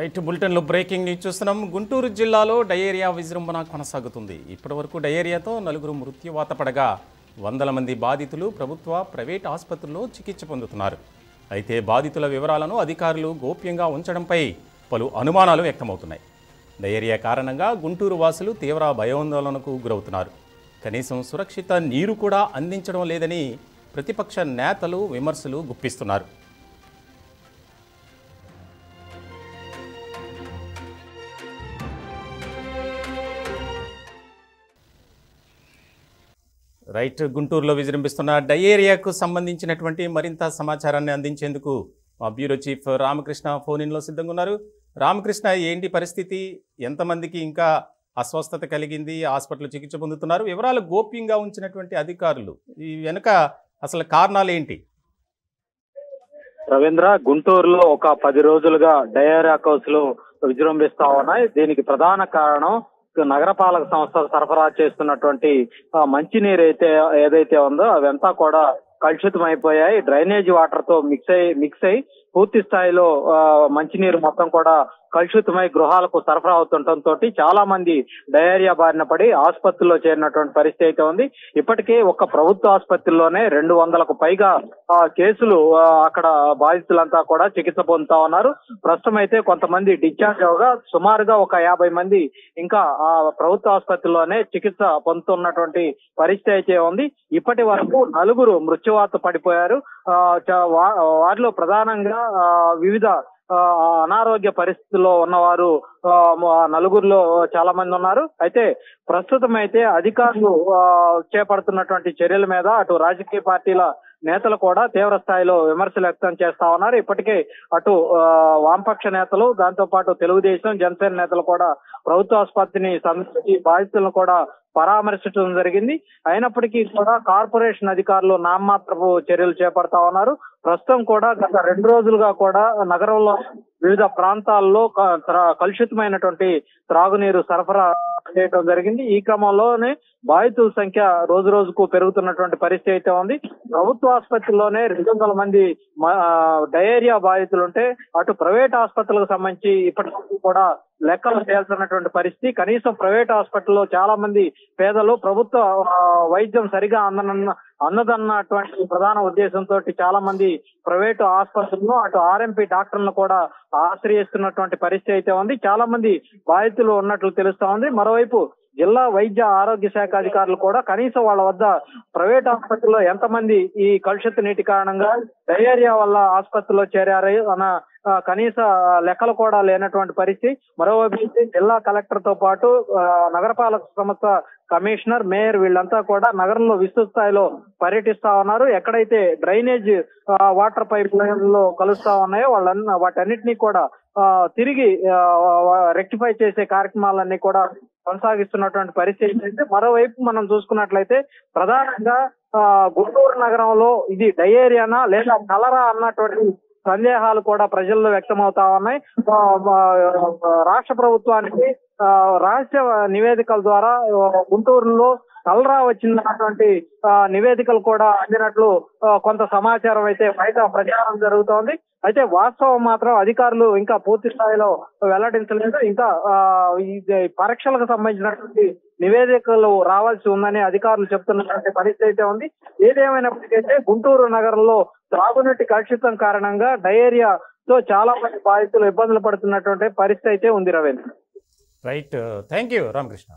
Right బులెటిన్లో breaking news చూస్తున్నాం. గుంటూరు జిల్లాలో డయేరియా విజృంభణ కొనసాగుతుంది. ఇప్పటివరకు డయేరియాతో 4 మృత్యువాత పడగా వందల మంది బాధితులు ప్రభుత్వ ప్రైవేట్ ఆసుపత్రుల్లో చికిత్స పొందుతున్నారు. అయితే బాధితుల వివరాలను అధికారులు గోప్యంగా ఉంచడంపై పలు అనుమానాలు వ్యక్తమవుతున్నాయి. డయేరియా కారణంగా గుంటూరు వాసులు తీవ్ర భయాందోళనకు గురవుతున్నారు. కనీసం సురక్షిత నీరు కూడా అందించడం లేదని ప్రతిపక్ష నేతలు విమర్శలు గుప్పిస్తున్నారు. రైట్, గుంటూరులో విజృంభిస్తున్న డయేరియాకు సంబంధించినటువంటి మరింత సమాచారాన్ని అందించేందుకు మా బ్యూరో చీఫ్ రామకృష్ణ ఫోన్ ఇన్లో సిద్ధంగా ఉన్నారు. రామకృష్ణ, ఏంటి పరిస్థితి? ఎంతమందికి ఇంకా అస్వస్థత కలిగింది, హాస్పిటల్ చికిత్స పొందుతున్నారు? వివరాలు గోప్యంగా ఉంచినటువంటి అధికారులు ఈ వెనుక అసలు కారణాలు ఏంటి? రవీంద్ర, గుంటూరులో ఒక 10 రోజులుగా డయేరియా కేసులు విజృంభిస్తా ఉన్నాయి. దీనికి ప్రధాన కారణం నగరపాలక సంస్థ సరఫరా చేస్తున్నటువంటి మంచినీరు ఏదైతే ఉందో అవంతా కూడా కలుషితం అయిపోయాయి. డ్రైనేజ్ వాటర్ తో మిక్స్ అయి పూర్తి స్థాయిలో మంచినీరు మొత్తం కూడా కలుషితమై గృహాలకు సరఫరా అవుతుండటంతో చాలా మంది డయేరియా బారిన పడి ఆసుపత్రిలో చేరినటువంటి పరిస్థితి అయితే ఉంది. ఇప్పటికే ఒక ప్రభుత్వ ఆసుపత్రిలోనే 200కు పైగా కేసులు అక్కడ బాధితులంతా కూడా చికిత్స పొందుతా ఉన్నారు. ప్రస్తుతం అయితే కొంతమంది డిశ్చార్జ్ అవగా సుమారుగా ఒక 50 మంది ఇంకా ఆ ప్రభుత్వ ఆసుపత్రిలోనే చికిత్స పొందుతున్నటువంటి పరిస్థితి అయితే ఉంది. ఇప్పటి వరకు 4 మృత్యువాత పడిపోయారు. వారిలో ప్రధానంగా వివిధ అనారోగ్య పరిస్థితుల్లో ఉన్నవారు 4 చాలా మంది ఉన్నారు. అయితే ప్రస్తుతం అయితే అధికారులు చేపడుతున్నటువంటి చర్యల మీద అటు రాజకీయ పార్టీల నేతలు కూడా తీవ్ర స్థాయిలో విమర్శలు వ్యక్తం చేస్తా ఉన్నారు. ఇప్పటికే అటు వామపక్ష నేతలు, దాంతో పాటు తెలుగుదేశం, జనసేన నేతలు కూడా ప్రభుత్వ ఆసుపత్రిని సందర్శించి బాధితులను కూడా పరామర్శించడం జరిగింది. అయినప్పటికీ కూడా కార్పొరేషన్ అధికారులు నామమాత్రపు చర్యలు చేపడతా ఉన్నారు. ప్రస్తుతం కూడా గత 2 రోజులుగా కూడా నగరంలో వివిధ ప్రాంతాల్లో కలుషితమైనటువంటి త్రాగునీరు సరఫరా చేయడం జరిగింది. ఈ క్రమంలోనే బాధితుల సంఖ్య రోజు రోజుకు పెరుగుతున్నటువంటి పరిస్థితి అయితే ఉంది. ప్రభుత్వ ఆసుపత్రిలోనే 200 మంది డయేరియా బాధితులు ఉంటే అటు ప్రైవేట్ ఆసుపత్రులకు సంబంధించి ఇప్పటివరకు కూడా లెక్కలు చేయాల్సినటువంటి పరిస్థితి. కనీసం ప్రైవేట్ హాస్పిటల్లో చాలా మంది పేదలు ప్రభుత్వ వైద్యం సరిగా అందదన్నటువంటి ప్రధాన ఉద్దేశంతో చాలా మంది ప్రైవేటు ఆసుపత్రులను అటు ఆర్ఎంపీ డాక్టర్లను కూడా ఆశ్రయిస్తున్నటువంటి పరిస్థితి అయితే ఉంది. చాలా మంది బాధితులు ఉన్నట్లు తెలుస్తా ఉంది. మరోవైపు జిల్లా వైద్య ఆరోగ్య శాఖ అధికారులు కూడా కనీసం వాళ్ళ వద్ద ప్రైవేట్ ఆసుపత్రిలో ఎంతమంది ఈ కలుషిత నీటి కారణంగా డయేరియా వల్ల ఆసుపత్రిలో చేరారు అన్న కనీస లెక్కలు కూడా లేనటువంటి పరిస్థితి. మరోవైపు జిల్లా కలెక్టర్ తో పాటు నగరపాలక సంస్థ కమిషనర్, మేయర్ వీళ్ళంతా కూడా నగరంలో విస్తృత స్థాయిలో పర్యటిస్తా ఉన్నారు. ఎక్కడైతే డ్రైనేజ్ వాటర్ పైప్ లైన్లో కలుస్తా ఉన్నాయో వాటన్నిటినీ కూడా తిరిగి రెక్టిఫై చేసే కార్యక్రమాలన్నీ కూడా కొనసాగిస్తున్నటువంటి పరిస్థితి అయితే. మరోవైపు మనం చూసుకున్నట్లయితే ప్రధానంగా గుంటూరు నగరంలో ఇది డయేరియానా లేదా కలరా అన్నటువంటి సందేహాలు కూడా ప్రజల్లో వ్యక్తమవుతా ఉన్నాయి. రాష్ట్ర ప్రభుత్వానికి రహస్య నివేదికల ద్వారా గుంటూరులో కలరా వచ్చినటువంటి నివేదికలు కూడా అందినట్లు కొంత సమాచారం అయితే బయట ప్రచారం జరుగుతోంది. అయితే వాస్తవం మాత్రం అధికారులు ఇంకా పూర్తి స్థాయిలో వెల్లడించలేదు. ఇంకా ఈ పరీక్షలకు సంబంధించినటువంటి నివేదికలు రావాల్సి ఉందని అధికారులు చెప్తున్నటువంటి పరిస్థితి అయితే ఉంది. ఏదేమైనప్పటికైతే గుంటూరు నగరంలో త్రాగునీటి కలుషితం కారణంగా డయేరియాతో చాలా మంది బాధితులు ఇబ్బందులు పడుతున్నటువంటి పరిస్థితి అయితే ఉంది. Ravindra. Right, thank you Ramakrishna.